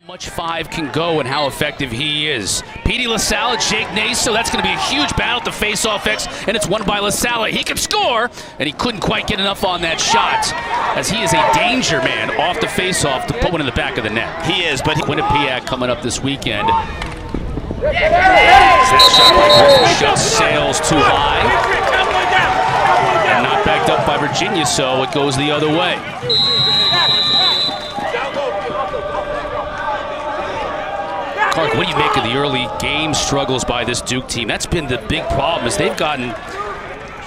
Much 5 can go and how effective he is. Petey LaSalle, Jake Naso, that's going to be a huge battle to face-off X, and it's won by LaSalle. He can score, and he couldn't quite get enough on that shot, as he is a danger man off the face-off to put one in the back of the net. He is, but Quinnipiac coming up this weekend. That shot by Griffin Schutz sails too high, and not backed up by Virginia, so it goes the other way. Clark, what do you make of the early game struggles by this Duke team? That's been the big problem, is they've gotten,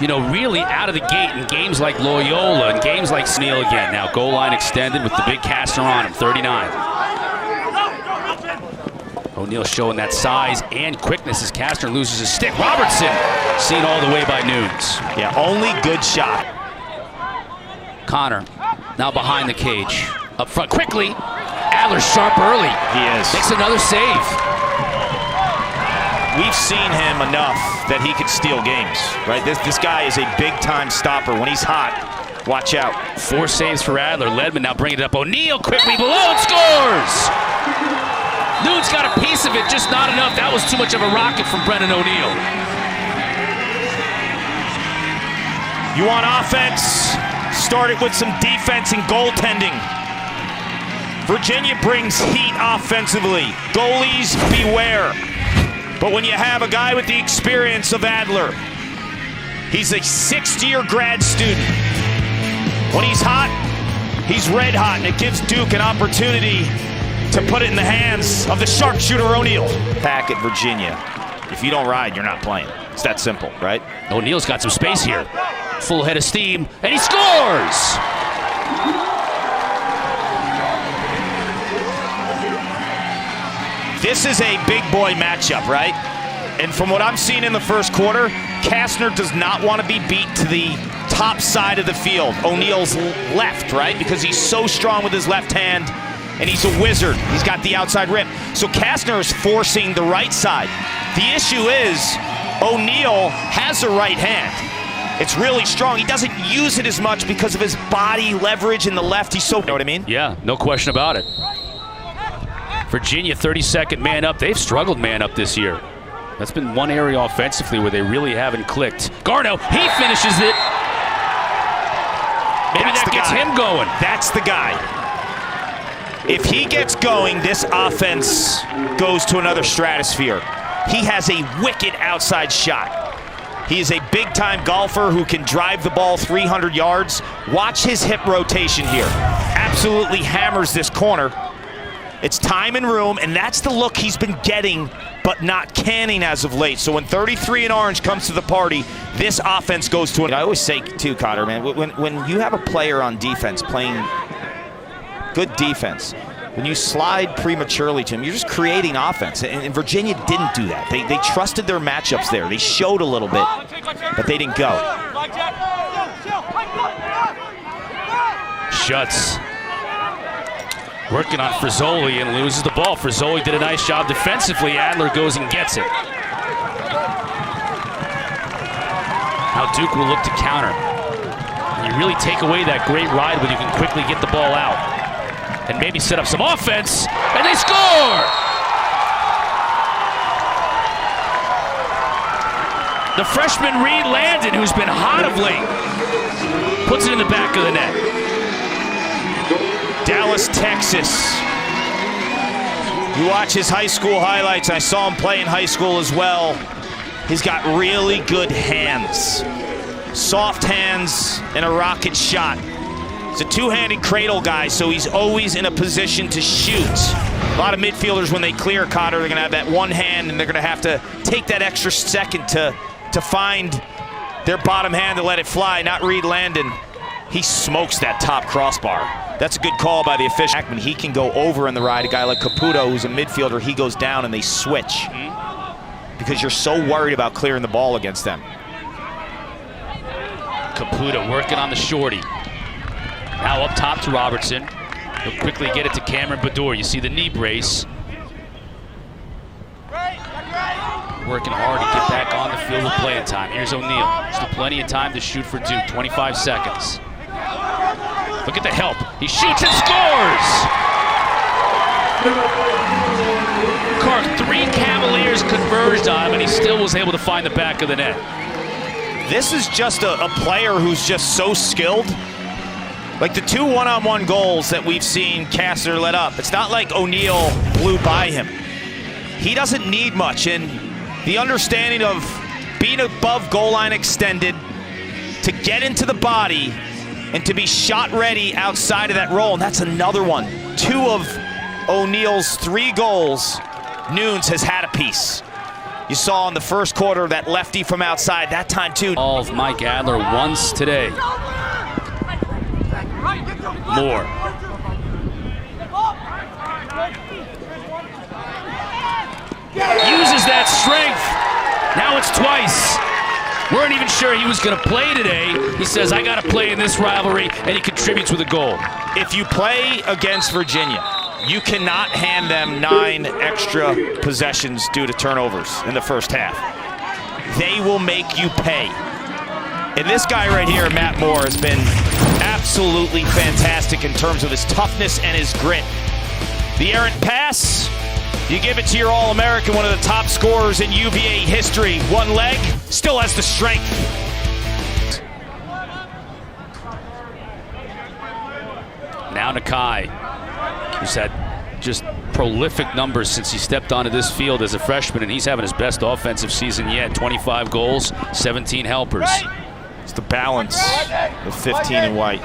really out of the gate in games like Loyola and games like Sneal again. Now goal line extended with the big Kastner on him, 39. O'Neal showing that size and quickness as Kastner loses his stick. Robertson seen all the way by Nunes. Yeah, only good shot. Connor now behind the cage. Up front quickly. Adler's sharp early. He is. Makes another save. We've seen him enough that he could steal games, right? This guy is a big-time stopper. When he's hot, watch out. 4 saves for Adler. Ledman now bringing it up. O'Neal quickly below and scores! Nunes got a piece of it, just not enough. That was too much of a rocket from Brennan O'Neal. You want offense? Start it with some defense and goaltending. Virginia brings heat offensively. Goalies, beware. But when you have a guy with the experience of Adler, he's a 6th-year grad student. When he's hot, he's red hot, and it gives Duke an opportunity to put it in the hands of the sharpshooter O'Neal. Back at Virginia. If you don't ride, you're not playing. It's that simple, right? O'Neal's got some space here. Full head of steam, and he scores! This is a big boy matchup, right? And from what I'm seeing in the first quarter, Kastner does not want to be beat to the top side of the field. O'Neal's left, right? Because he's so strong with his left hand, and he's a wizard. He's got the outside rip. So Kastner is forcing the right side. The issue is O'Neal has a right hand. It's really strong. He doesn't use it as much because of his body leverage in the left. He's so, you know what I mean? Yeah, no question about it. Virginia, 32nd man up. They've struggled man up this year. That's been one area offensively where they really haven't clicked. Garno, he finishes it. Maybe that gets him going. That's the guy. If he gets going, this offense goes to another stratosphere. He has a wicked outside shot. He is a big-time golfer who can drive the ball 300 yards. Watch his hip rotation here. Absolutely hammers this corner. It's time and room, and that's the look he's been getting, but not canning as of late. So when 33 in orange comes to the party, this offense goes to an... I always say, too, Cotter, man, when you have a player on defense playing good defense, when you slide prematurely to him, you're just creating offense. And Virginia didn't do that. They trusted their matchups there. They showed a little bit, but they didn't go. Schutz working on Frizzoli and loses the ball. Frizzoli did a nice job defensively. Adler goes and gets it. Now Duke will look to counter. You really take away that great ride when you can quickly get the ball out and maybe set up some offense, and they score! The freshman Reed Landon, who's been hot of late, puts it in the back of the net. Dallas, Texas. You watch his high school highlights. I saw him play in high school as well. He's got really good hands. Soft hands and a rocket shot. He's a two-handed cradle guy, so he's always in a position to shoot. A lot of midfielders, when they clear Cotter, they're going to have that one hand, and they're going to have to take that extra second to find their bottom hand to let it fly. Not Reed Landon. He smokes that top crossbar. That's a good call by the official. He can go over in the ride. A guy like Caputo, who's a midfielder, he goes down and they switch. Because you're so worried about clearing the ball against them. Caputo working on the shorty. Now up top to Robertson. He'll quickly get it to Cameron Badour. You see the knee brace. Working hard to get back on the field with playing time. Here's O'Neal. Still plenty of time to shoot for Duke. 25 seconds. Look at the help. He shoots and scores! Clark, 3 Cavaliers converged on him, and he still was able to find the back of the net. This is just a player who's just so skilled. Like the 2 one-on-one goals that we've seen Kastner let up, it's not like O'Neal blew by him. He doesn't need much, and the understanding of being above goal line extended to get into the body and to be shot ready outside of that role, and that's another one. 2 of O'Neal's 3 goals, Nunes has had a piece. You saw in the first quarter that lefty from outside, that time too. Of Mike Adler once today. Moore. Uses that strength. Now it's twice. Weren't even sure he was going to play today. He says, I got to play in this rivalry, and he contributes with a goal. If you play against Virginia, you cannot hand them 9 extra possessions due to turnovers in the first half. They will make you pay. And this guy right here, Matt Moore, has been absolutely fantastic in terms of his toughness and his grit. The errant pass, you give it to your All-American, one of the top scorers in UVA history. One leg, still has the strength. Now Nakai, who's had just prolific numbers since he stepped onto this field as a freshman, and he's having his best offensive season yet. 25 goals, 17 helpers. It's the balance of 15 and White.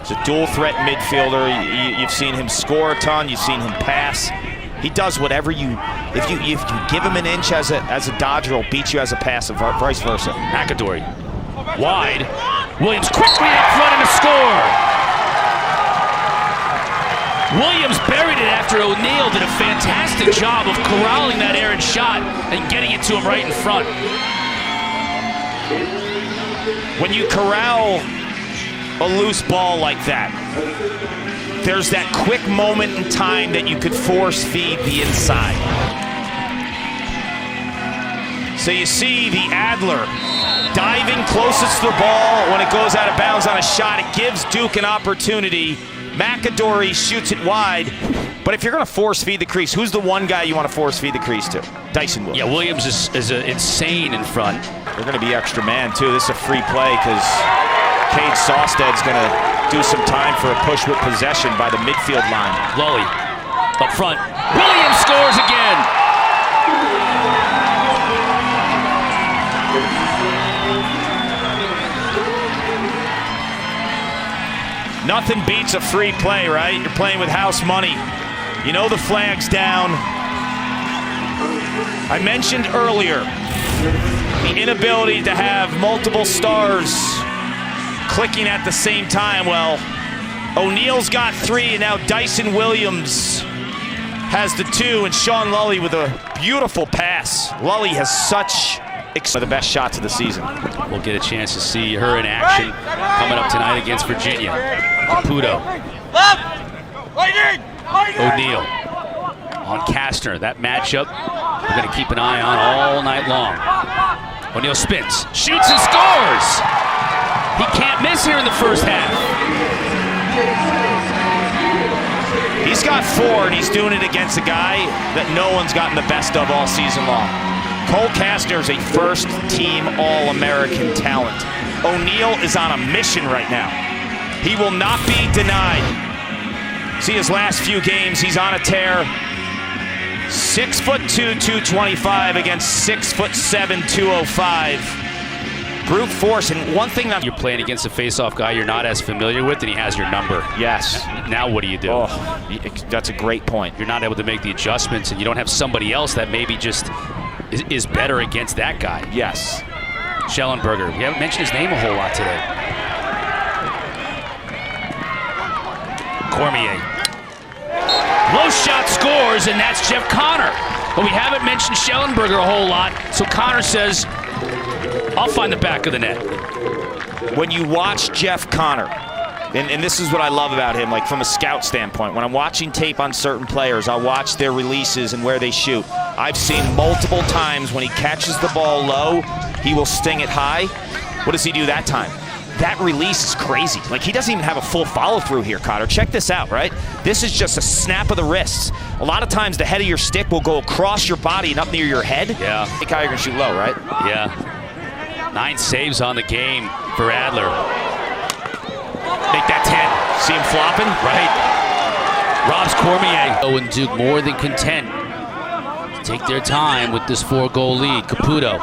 He's a dual threat midfielder. You've seen him score a ton. You've seen him pass. He does whatever if you give him an inch as a dodger, he'll beat you as a passer, vice versa. McAdory, wide. Williams quickly up front and a score. Williams buried it after O'Neal did a fantastic job of corralling that errant shot and getting it to him right in front. When you corral a loose ball like that, there's that quick moment in time that you could force feed the inside. So you see the Adler diving closest to the ball. When it goes out of bounds on a shot, it gives Duke an opportunity. McAdory shoots it wide. But if you're going to force feed the crease, who's the one guy you want to force feed the crease to? Dyson Williams. Yeah, Williams is insane in front. They're going to be extra man, too. This is a free play because Cade Sawstead's going to do some time for a push with possession by the midfield line. Lully up front. Williams scores again. Nothing beats a free play, right? You're playing with house money. You know the flag's down. I mentioned earlier the inability to have multiple stars clicking at the same time. Well, O'Neal's got 3, and now Dyson Williams has the 2, and Sean Lully with a beautiful pass. Lully has such one of the best shots of the season. We'll get a chance to see her in action coming up tonight against Virginia. Caputo. O'Neal on Kastner. That matchup we're going to keep an eye on all night long. O'Neal spins, shoots and scores! He can't miss here in the first half. He's got 4, and he's doing it against a guy that no one's gotten the best of all season long. Cole Kastner is a first-team All-American talent. O'Neal is on a mission right now. He will not be denied. See his last few games, he's on a tear. 6'2", 225 against 6'7", 205. Brute force, and one thing that you're playing against a face-off guy you're not as familiar with, and he has your number. Yes. Now what do you do? Oh, that's a great point. You're not able to make the adjustments, and you don't have somebody else that maybe just is better against that guy. Yes. Schellenberger. We haven't mentioned his name a whole lot today. Cormier. Low shot scores, and that's Jeff Connor. But we haven't mentioned Schellenberger a whole lot, so Connor says, I'll find the back of the net. When you watch Jeff Connor, and this is what I love about him, like from a scout standpoint, when I'm watching tape on certain players, I'll watch their releases and where they shoot. I've seen multiple times when he catches the ball low, he will sting it high. What does he do that time? that release is crazy. Like, he doesn't even have a full follow-through here, Connor. Check this out, right? This is just a snap of the wrists. A lot of times the head of your stick will go across your body and up near your head. Yeah. Think how you're going to shoot low, right? Yeah. 9 saves on the game for Adler. Make that 10. See him flopping? Right. Robs Cormier. Owen Duke more than content to take their time with this 4-goal lead. Caputo.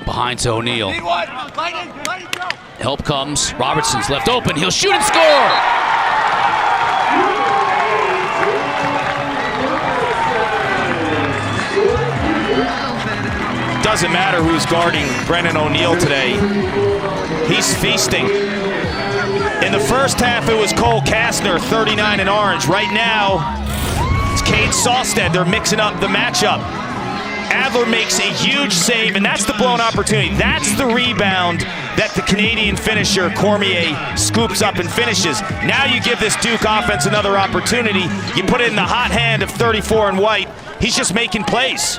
Behind to O'Neal. Help comes. Robertson's left open. He'll shoot and score! Doesn't matter who's guarding Brennan O'Neal today. He's feasting. In the first half, it was Cole Kastner, 39 in orange. Right now, it's Cade Sawstead. They're mixing up the matchup. Adler makes a huge save, and that's the blown opportunity. That's the rebound that the Canadian finisher, Cormier, scoops up and finishes. Now you give this Duke offense another opportunity. You put it in the hot hand of 34 and White. He's just making plays.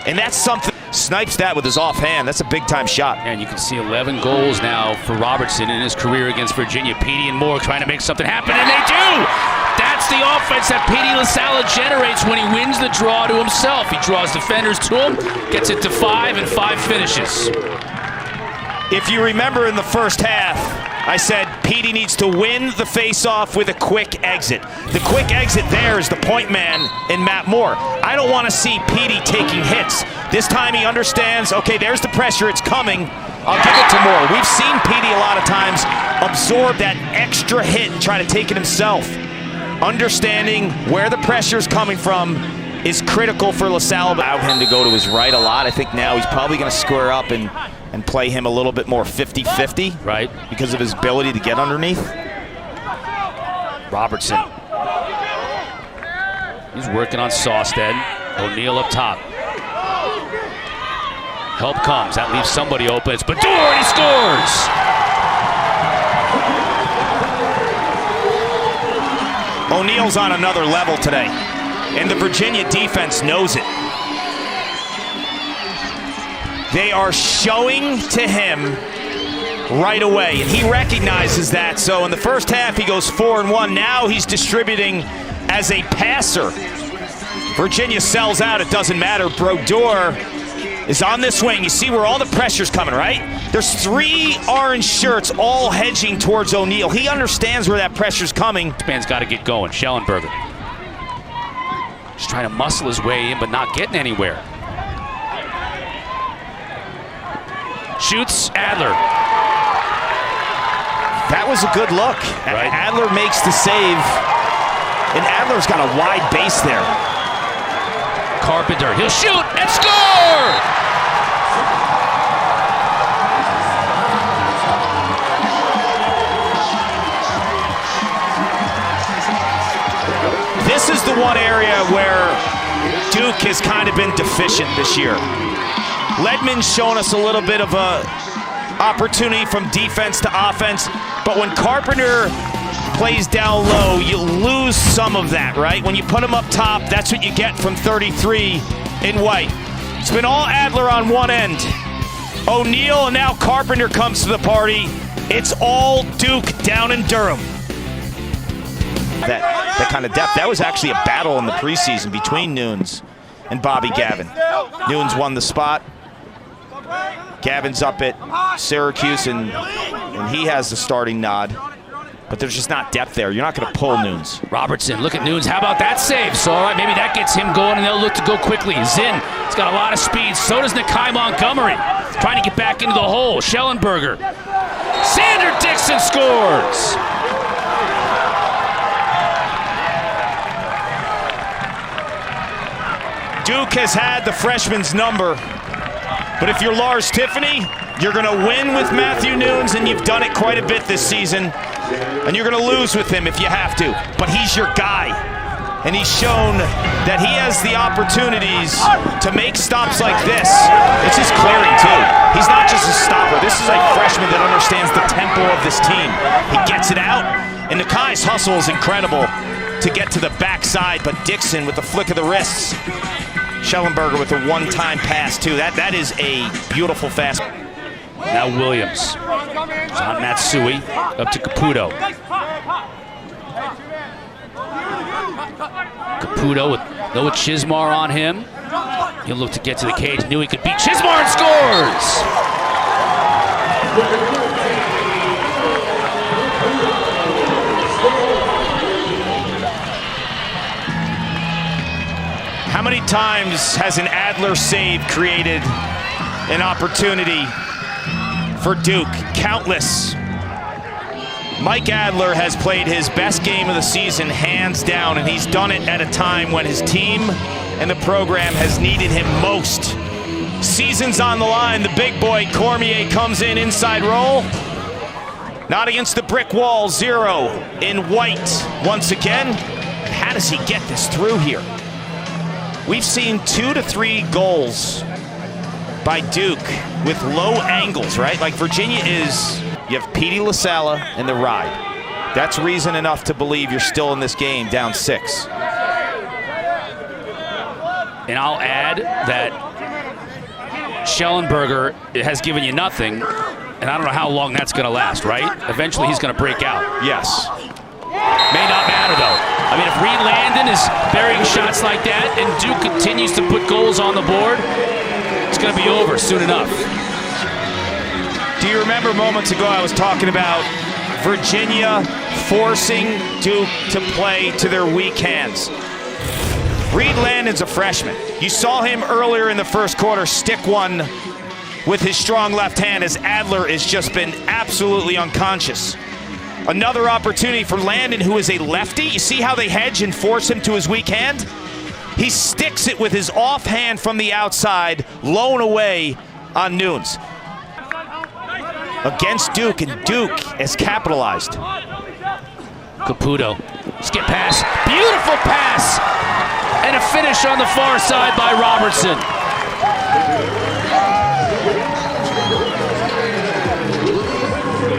And that's something. Snipes that with his offhand. That's a big-time shot. And you can see 11 goals now for Robertson in his career against Virginia. Petey and Moore trying to make something happen, and they do! That's the offense that Petey LaSalle generates when he wins the draw to himself. He draws defenders to him, gets it to 5, and 5 finishes. If you remember in the first half, I said Petey needs to win the face-off with a quick exit. The quick exit there is the point man in Matt Moore. I don't want to see Petey taking hits. This time he understands, okay, there's the pressure, it's coming. I'll give it to Moore. We've seen Petey a lot of times absorb that extra hit and try to take it himself. Understanding where the pressure is coming from is critical for LaSalle. Allow him to go to his right a lot. I think now he's probably going to square up and play him a little bit more 50-50. Right. Because of his ability to get underneath. Robertson. He's working on Sawstead. O'Neal up top. Help comes. That leaves somebody open. It's Baddour, and he scores! O'Neal's on another level today, and the Virginia defense knows it. They are showing to him right away, and he recognizes that. So in the first half, he goes 4 and 1. Now he's distributing as a passer. Virginia sells out. It doesn't matter. Brodeur is on this wing. You see where all the pressure's coming, right? There's 3 orange shirts all hedging towards O'Neal. He understands where that pressure's coming. This man's got to get going. Schellenberger. Just trying to muscle his way in, but not getting anywhere. Shoots, Adler. That was a good look. Right. Adler makes the save, and Adler's got a wide base there. Carpenter, he'll shoot and score! This is the one area where Duke has kind of been deficient this year. Ledman's shown us a little bit of a opportunity from defense to offense, but when Carpenter plays down low, you lose some of that, right? When you put him up top, that's what you get from 33 in White. It's been all Adler on one end. O'Neal, and now Carpenter comes to the party. It's all Duke down in Durham. That kind of depth. That was actually a battle in the preseason between Nunes and Bobby Gavin. Nunes won the spot. Gavin's up at Syracuse, and he has the starting nod. But there's just not depth there. You're not going to pull Nunes. Robertson, look at Nunes. How about that save? So, all right, maybe that gets him going, and they'll look to go quickly. Zinn, he's got a lot of speed. So does Nakai Montgomery. Trying to get back into the hole. Schellenberger. Sander Dixon scores. Duke has had the freshman's number. But if you're Lars Tiffany, you're going to win with Matthew Nunes, and you've done it quite a bit this season. And you're going to lose with him if you have to. But he's your guy. And he's shown that he has the opportunities to make stops like this. It's his clearing, too. He's not just a stopper. This is a freshman that understands the tempo of this team. He gets it out, and Nakai's hustle is incredible. to get to the backside, but Dixon with the flick of the wrists. Schellenberger with a one-time pass, too. That is a beautiful fast. Now Williams. It's on Matsui, up to Caputo. Caputo with Noah Chismar on him. He'll look to get to the cage. Knew he could beat Chismar and scores! How many times has an Adler save created an opportunity for Duke? Countless. Mike Adler has played his best game of the season, hands down, and he's done it at a time when his team and the program has needed him most. Season's on the line. The big boy Cormier comes in, inside roll. Not against the brick wall. 0 in white once again. How does he get this through here? We've seen 2 to 3 goals by Duke with low angles, right? Like Virginia is, you have Petey LaSalla in the ride. That's reason enough to believe you're still in this game down 6. And I'll add that Schellenberger has given you nothing, and I don't know how long that's going to last, right? Eventually he's going to break out. Yes. May not matter, though. I mean, if Reed Landon is burying shots like that and Duke continues to put goals on the board, it's going to be over soon enough. Do you remember moments ago I was talking about Virginia forcing Duke to play to their weak hands? Reed Landon's a freshman. You saw him earlier in the first quarter stick one with his strong left hand as Adler has just been absolutely unconscious. Another opportunity for Landon, who is a lefty. You see how they hedge and force him to his weak hand? He sticks it with his offhand from the outside, lone away on Nunes. Against Duke, and Duke has capitalized. Caputo, skip pass, beautiful pass, and a finish on the far side by Robertson.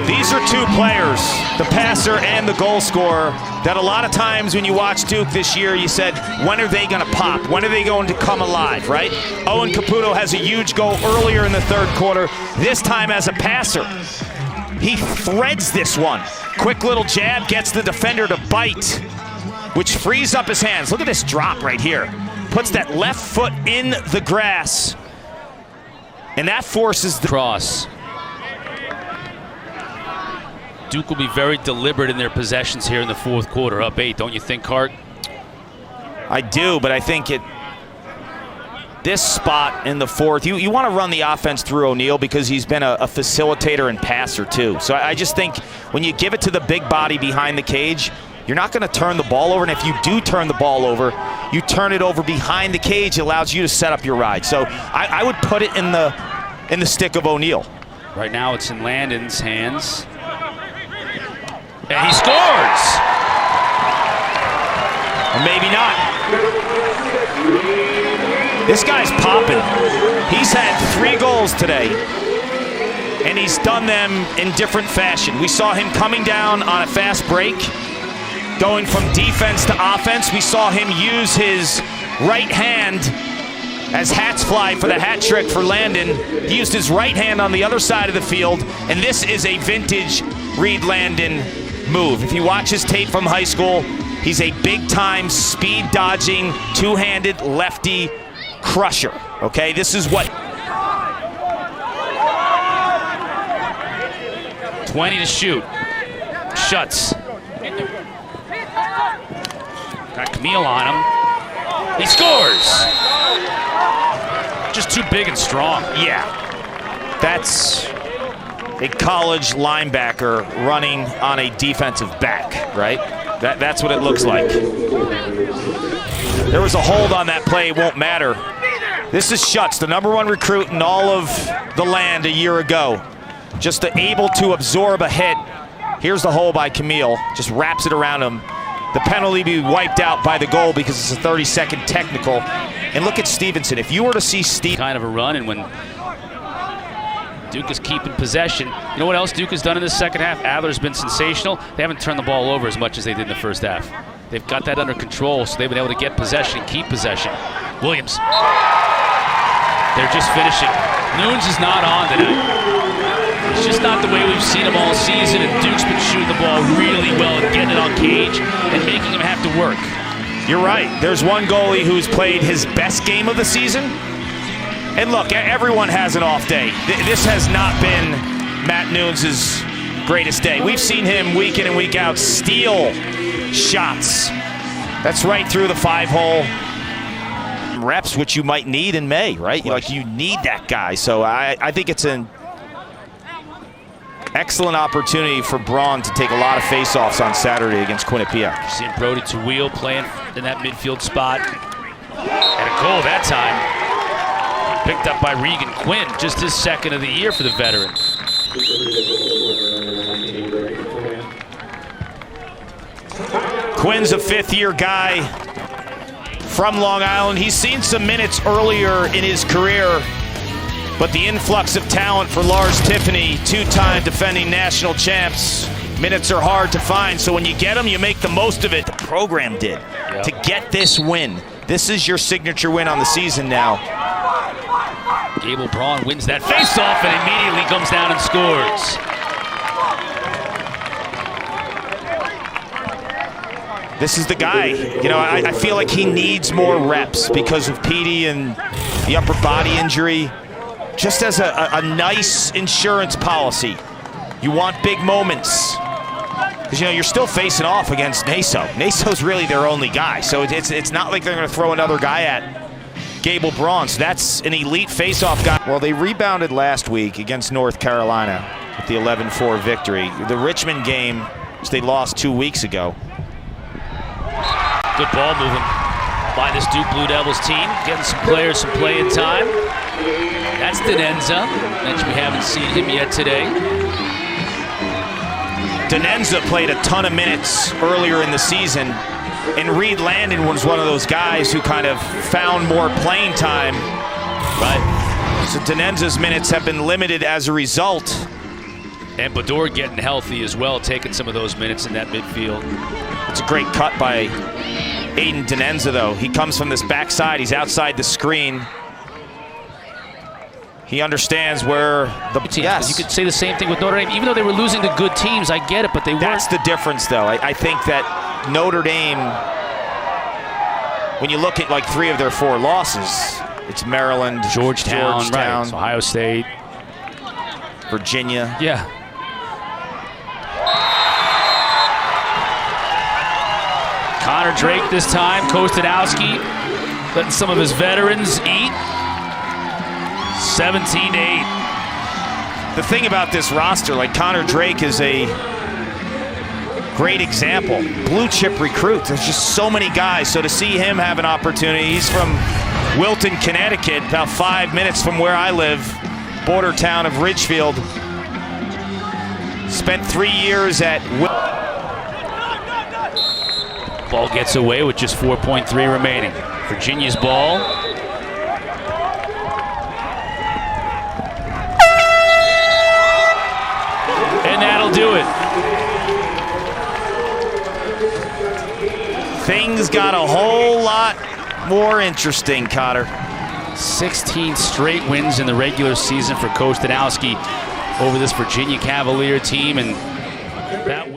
These are 2 players, the passer and the goal scorer, that a lot of times when you watch Duke this year, you said, when are they going to pop? When are they going to come alive, right? Owen Caputo has a huge goal earlier in the third quarter, this time as a passer. He threads this one. Quick little jab, gets the defender to bite, which frees up his hands. Look at this drop right here. Puts that left foot in the grass, and that forces the cross. Duke will be very deliberate in their possessions here in the fourth quarter, up 8, don't you think, Hart? I do, but I think this spot in the fourth, you want to run the offense through O'Neal because he's been a facilitator and passer too. So I just think when you give it to the big body behind the cage, you're not going to turn the ball over, and if you do turn the ball over, you turn it over behind the cage. It allows you to set up your ride. So I would put it in the stick of O'Neal. Right now it's in Landon's hands. And he scores! Or maybe not. This guy's popping. He's had 3 goals today, and he's done them in different fashion. We saw him coming down on a fast break, going from defense to offense. We saw him use his right hand as hats fly for the hat trick for Landon. He used his right hand on the other side of the field, and this is a vintage Reed Landon move. If you watch his tape from high school, he's a big-time speed-dodging, two-handed lefty crusher, okay? This is what... 20 to shoot. Shuts. Got Camille on him. He scores! Just too big and strong. Yeah. That's a college linebacker running on a defensive back, right? That's what it looks like. There was a hold on that play, it won't matter. This is Schutz, the #1 recruit in all of the land a year ago. Just able to absorb a hit. Here's the hole by Camille, just wraps it around him. The penalty be wiped out by the goal because it's a 30-second technical. And look at Stevenson. If you were to see Steve... Kind of a run, and when Duke is keeping possession, you know what else Duke has done in the second half? Adler's been sensational. They haven't turned the ball over as much as they did in the first half. they've got that under control, so they've been able to get possession, keep possession. Williams. They're just finishing. Nunes is not on tonight. It's just not the way we've seen him all season, and Duke's been shooting the ball really well and getting it on Cage and making him have to work. You're right. There's one goalie who's played his best game of the season. And look, everyone has an off day. This has not been Matt Nunes' greatest day. We've seen him week in and week out steal shots. That's right through the 5-hole. Reps, which you might need in May, right? Like, you need that guy. So I think it's an excellent opportunity for Braun to take a lot of face-offs on Saturday against Quinnipiac. Seeing Brody Tawil playing in that midfield spot. And a goal that time. Picked up by Regan Quinn, just his second of the year for the veteran. Quinn's a fifth-year guy from Long Island. He's seen some minutes earlier in his career, but the influx of talent for Lars Tiffany, two-time defending national champs, minutes are hard to find, so when you get them, you make the most of it. The program did to get this win. This is your signature win on the season now. Gable Braun wins that face-off and immediately comes down and scores. This is the guy. You know, I feel like he needs more reps because of Petey and the upper body injury. Just as a nice insurance policy. You want big moments. Because, you know, you're still facing off against Naso. Naso's really their only guy. So it's not like they're going to throw another guy at Gable Braun. So that's an elite face-off guy. Well, they rebounded last week against North Carolina with the 11-4 victory. The Richmond game, which they lost 2 weeks ago. Good ball movement by this Duke Blue Devils team. Getting some players some playing time. That's Denenza. We haven't seen him yet today. Denenza played a ton of minutes earlier in the season, and Reed Landon was one of those guys who kind of found more playing time. Right. So Denenza's minutes have been limited as a result. And Bador getting healthy as well, taking some of those minutes in that midfield. It's a great cut by Aiden Denenza, though. He comes from this backside. He's outside the screen. He understands where the teams. Yes. You could say the same thing with Notre Dame. Even though they were losing to good teams, I get it, but they weren't. That's the difference, though. I think that Notre Dame, when you look at like 3 of their 4 losses, it's Maryland, Georgetown. Right. Ohio State, Virginia. Yeah. Connor Drake this time. Kostadowski letting some of his veterans eat. 17-8. The thing about this roster, like Connor Drake is a great example. Blue chip recruit. There's just so many guys. So to see him have an opportunity, he's from Wilton, Connecticut, about 5 minutes from where I live, border town of Ridgefield. Spent 3 years at Ball gets away with just 4.3 remaining. Virginia's ball. And that'll do it. Things got a whole lot more interesting, Cotter. 16 straight wins in the regular season for Kostadowski over this Virginia Cavalier team, and that